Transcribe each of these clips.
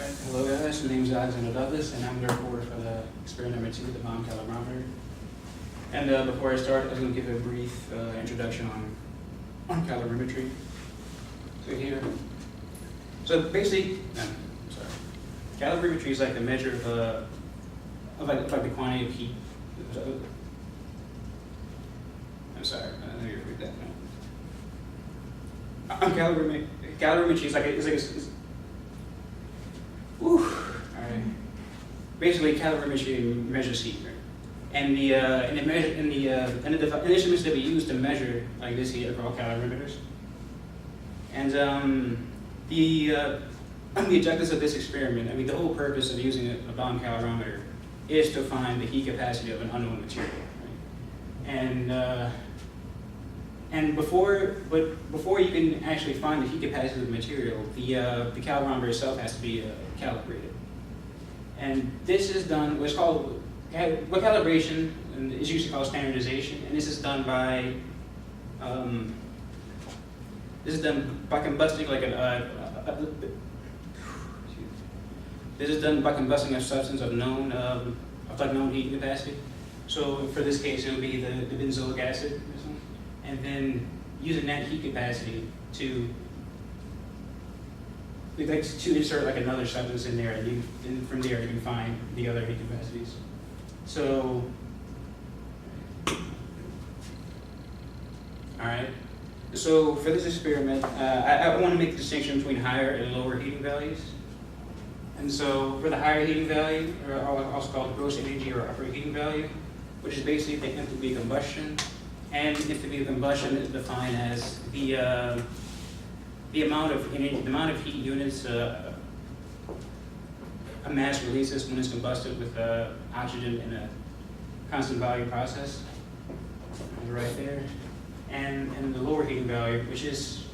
Hello guys, my name is Alexander Douglas and I'm the reporter for the experiment number 2, the bomb calorimeter. And before I start, I was going to give a brief introduction on calorimetry. So basically, calorimetry is like the measure of the quantity of heat. I'm sorry, I know you read that now. Calorimetry is all right. Basically, calorimetry measures heat, right? And the instruments that we use to measure like this heat are called calorimeters. And the objectives of this experiment, the whole purpose of using a bomb calorimeter is to find the heat capacity of an unknown material, right? And before you can actually find the heat capacity of the material, the calorimeter itself has to be calibrated. And this is done, calibration is usually called standardization, and this is done by combusting a substance of known heat capacity. So for this case, it would be the benzoic acid or something. And then using that heat capacity to insert like another substance in there, and from there you can find the other heat capacities. So, all right. So for this experiment, I want to make the distinction between higher and lower heating values. And so for the higher heating value, or also called gross energy or upper heating value, which is basically the enthalpy of combustion. And enthalpy of combustion is defined as the amount of heat units a mass releases when it's combusted with oxygen in a constant value process. Right there. And the lower heating value, which is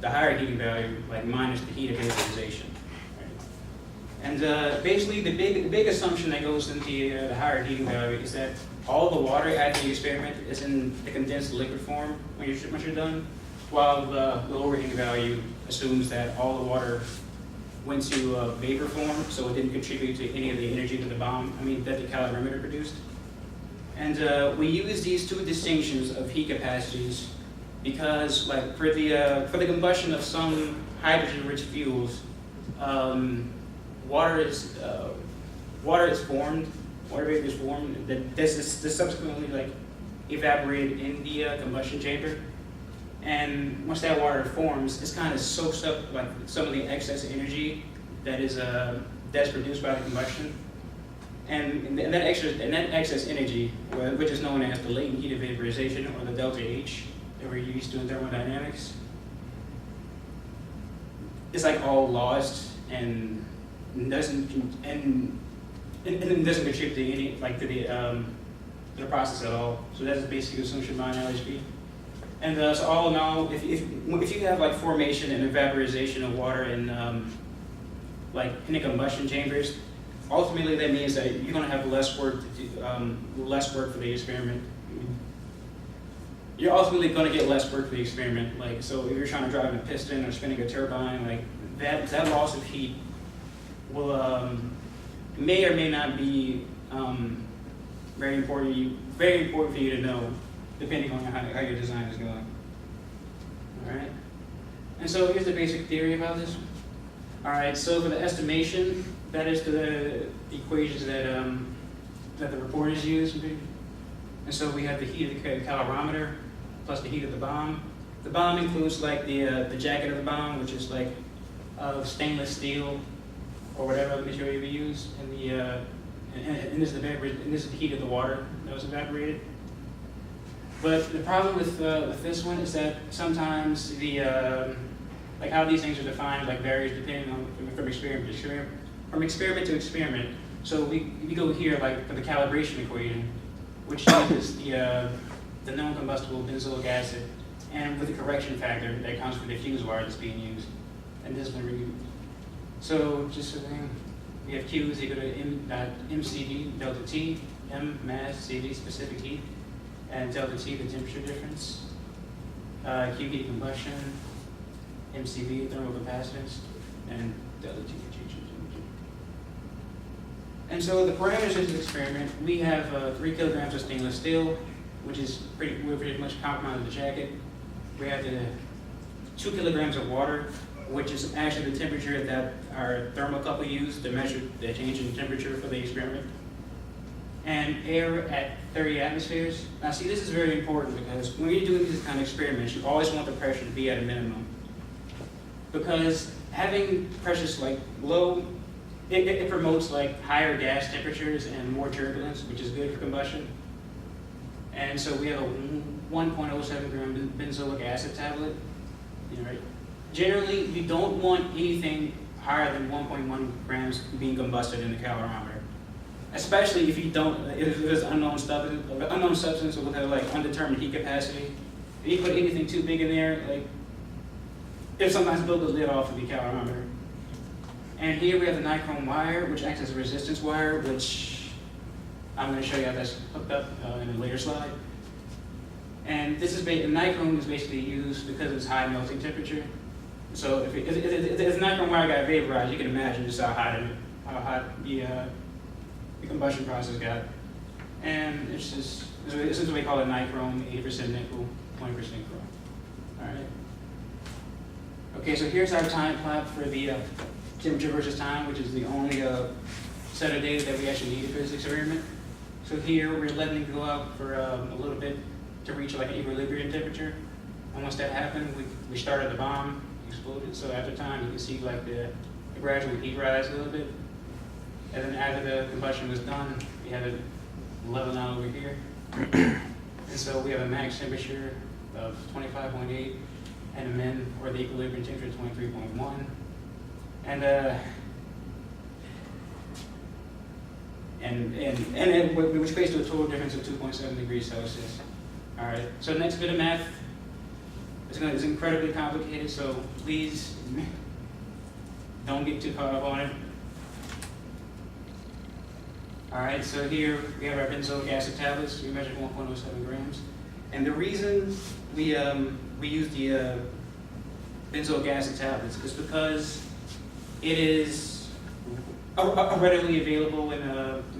the higher heating value, like minus the heat of vaporization. And basically, the big assumption that goes into the higher heating value is that all the water after the experiment is in the condensed liquid form when you're done, while the lower heating value assumes that all the water went to vapor form, so it didn't contribute to any of the energy to the bomb. That the calorimeter produced. And we use these two distinctions of heat capacities because, like, for the combustion of some hydrogen-rich fuels, water vapor is formed that's subsequently like evaporated in the combustion chamber. And once that water forms, it's kind of soaks up like some of the excess energy that's produced by the combustion. And that excess energy, which is known as the latent heat of vaporization, or the delta H that we're used to in thermodynamics, it's like all lost and doesn't contribute to any to the process at all. So that's basically the assumption behind LHV. And so all in all, if you have like formation and vaporization of water in in the combustion chambers, ultimately that means that you're going to have less work for the experiment. You're ultimately going to get less work for the experiment. So if you're trying to drive a piston or spinning a turbine, that loss of heat will may or may not be very important for you to know, depending on how your design is going. All right. And so here's the basic theory about this. All right. So for the estimation, that is the equations that the reporters use. And so we have the heat of the calorimeter plus the heat of the bomb. The bomb includes like the jacket of the bomb, which is like stainless steel or whatever other material you use, and this is the heat of the water that was evaporated. But the problem with this one is that sometimes how these things are defined varies depending on from experiment to experiment. So we go here for the calibration equation, which uses the known combustible benzoic acid, and with the correction factor that comes from the fuse wire that's being used. And this one reviewed. So just so we have Q is equal to mCv delta T, M mass, CV specific heat, and delta T the temperature difference, Q heat combustion, MCV thermal capacitance, and delta T for change in temperature. And so the parameters of this experiment, we have 3 kilograms of stainless steel, which is we're pretty much compounded the jacket. We have the 2 kilograms of water, which is actually the temperature that our thermocouple used to measure the change in temperature for the experiment. And air at 30 atmospheres. Now see, this is very important because when you're doing these kind of experiments, you always want the pressure to be at a minimum. Because having pressures like low, it promotes like higher gas temperatures and more turbulence, which is good for combustion. And so we have a 1.07 gram benzoic acid tablet. Right? Generally, you don't want anything higher than 1.1 grams being combusted in the calorimeter. Especially if you don't, if there's unknown substance or have like undetermined heat capacity. If you put anything too big in there, like it'll sometimes blow the lid off of the calorimeter. And here we have the nichrome wire, which acts as a resistance wire, which I'm going to show you how that's hooked up in a later slide. And this is nichrome is basically used because of its high melting temperature. So if the nichrome wire got vaporized, you can imagine just how hot the combustion process got. And this is what we call a nichrome, 80% nickel, 20% chrome. All right. Okay, so here's our time plot for the temperature versus time, which is the only set of data that we actually needed for this experiment. So here we're letting it go out for a little bit to reach like an equilibrium temperature. And once that happened, we started the bomb, exploded. So after time, you can see like the gradual heat rise a little bit. And then after the combustion was done, we have it leveling out over here. And so we have a max temperature of 25.8 and a min, or the equilibrium temperature, 23.1. Which equates to a total difference of 2.7 degrees Celsius. All right, so the next bit of math is incredibly complicated, so please don't get too caught up on it. All right, so here we have our benzoic acid tablets. We measured 1.07 grams. And the reason we use the benzoic acid tablets is because it is readily available in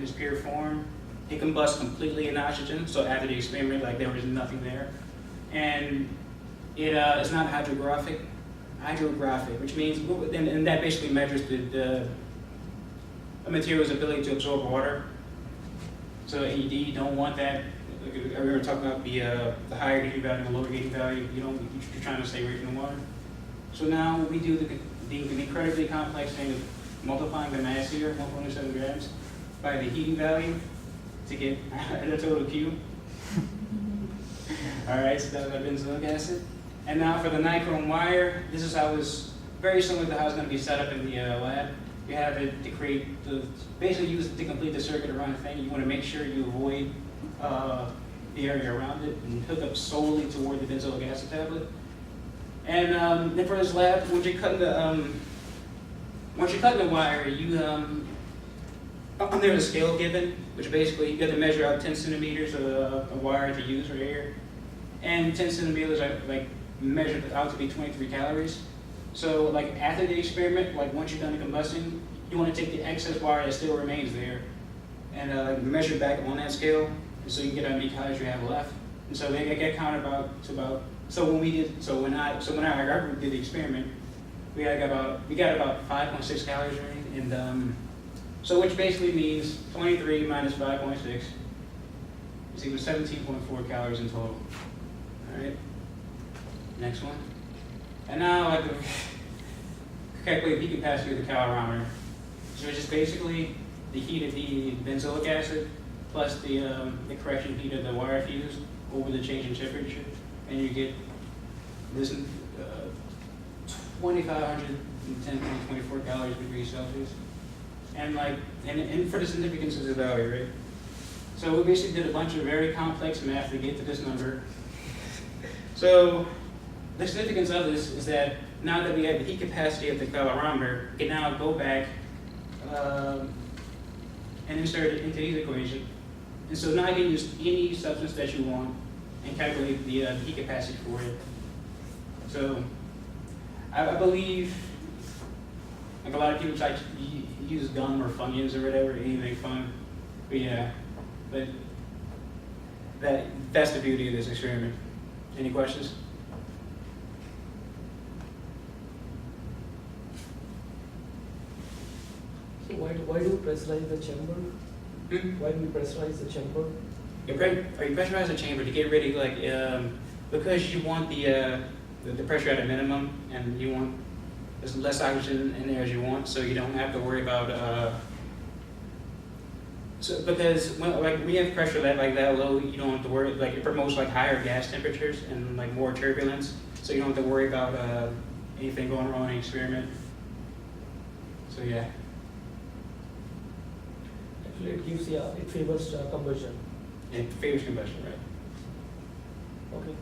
its pure form. It combusts completely in oxygen, so after the experiment, like there was nothing there. And it's not hydrographic, which means, and that basically measures the material's ability to absorb water. So you don't want that. We were talking about the higher heating value and the lower heating value. You're trying to stay away from the water. So now we do the incredibly complex thing of multiplying the mass here, 1.07 grams, by the heating value to get the total Q. All right, so that was our benzoic acid. And now for the nichrome wire, this is how it's very similar to how it's going to be set up in the lab. You have it to basically use it to complete the circuit around the thing. You want to make sure you avoid the area around it and hook up solely toward the benzoic acid tablet. And then for this lab, once you're cutting the wire, there's a scale given, which basically you have to measure out 10 centimeters of a wire to use for air, and 10 centimeters are like measured out to be 23 calories. So like after the experiment, like once you're done the combustion, you want to take the excess wire that still remains there and measure back on that scale, and so you can get how many calories you have left. And so they get counted when our group did the experiment, we got about 5.6 calories remaining, and so which basically means 23 minus 5.6 is equal to 17.4 calories in total. All right, next one. And now I can calculate the heat capacity of the calorimeter. So it's just basically the heat of the benzoic acid plus the correction heat of the wire fuse over the change in temperature, and you get this 2,510.24 calories per degree Celsius. And for the significance of the value, right? So we basically did a bunch of very complex math to get to this number. So the significance of this is that now that we have the heat capacity of the calorimeter, we can now go back and insert it into these equations. And so now you can use any substance that you want and calculate the heat capacity for it. So I believe, like a lot of people, use gum or Funyuns or whatever, anything fun. But yeah, but that's the beauty of this experiment. Any questions? So why do you pressurize the chamber? Hmm? Why do you pressurize the chamber? You pressurize the chamber to get rid of because you want the pressure at a minimum, and you want as less oxygen in there as you want, so you don't have to worry about. So because when we have pressure that low, you don't have to worry. Like it promotes higher gas temperatures and more turbulence, so you don't have to worry about anything going wrong in the experiment. So yeah. Actually, it favors combustion. It favors combustion, right? Okay.